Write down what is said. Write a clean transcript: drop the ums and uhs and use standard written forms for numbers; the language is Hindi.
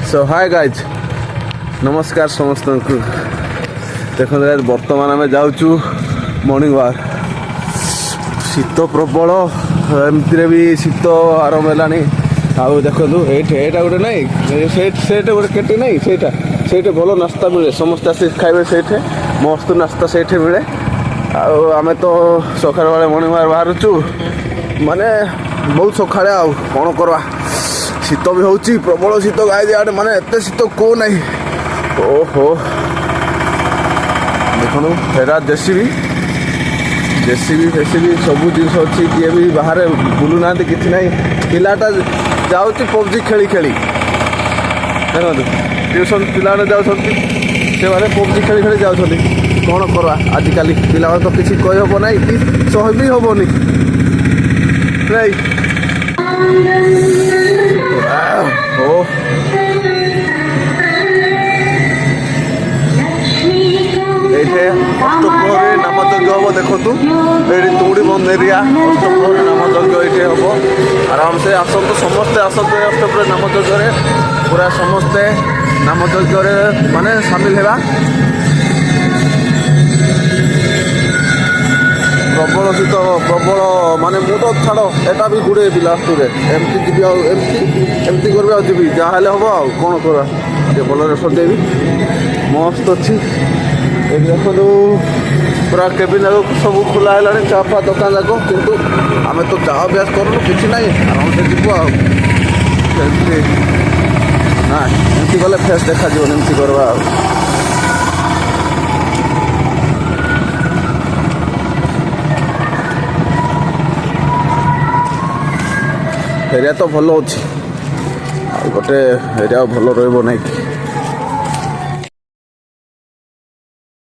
सो हाय गाइज नमस्कार समस्त देखो गाइज बर्तमान आम जाऊँ मॉर्निंग वॉक शीत प्रबल एमती भी शीत आरंभ है आउ देखो ये गोटे नाई से गोटे केटी नाई से भल नास्ता मिले समस्त आस खाइबे से मस्त नास्ता से मिले आम तो सकाल बेले मॉर्निंग वॉक बाहरुचु माने बहुत सकाଳେ आउ कौन करवा शीत भी हूँ प्रबल शीत गाई आड़े माने एत शीत को नहीं ओहो देखो फेरा जेसीबी फेसीबी सब जिन अच्छी किए भी बाहर बुलू ना कि पिलाटा जाऊँ पबजी खेली खेली देखो ट्यूशन पिला जाऊँ से मैंने पबजी खेली खेली जाऊँ कौन करवा आजिकल पिला तो किसी कही हम ना कि सह भी हेनी नहीं ये अष्टप्रहरी नामयज्ञ हम देखु ये तुड़ी बंद एरिया अष्टप्रहरी नामयज्ञ ये हम आराम से आसतु समस्ते आसतु अष्टप्रहरी नामयज्ञ पूरा समस्ते नामयज्ञ माने सामिल होगा प्रबल शीत प्रबल माने मु तो छाड़ एटा भी गुड़े भी लास्ट रे एमती जी एमती करबे जी जहाँ हम कौन करवा ये भल सजेबी मस्त अच्छी देखो पूरा केबिन जाक सब खोला है चा फा दुकान जाक किंतु आम तो चा अभ्यास करूँ कि ना आराम से जीव ना एमती गले फेस देखा एमती करवा एरिया तो भल अच्छी गोटे एरिया भल रही।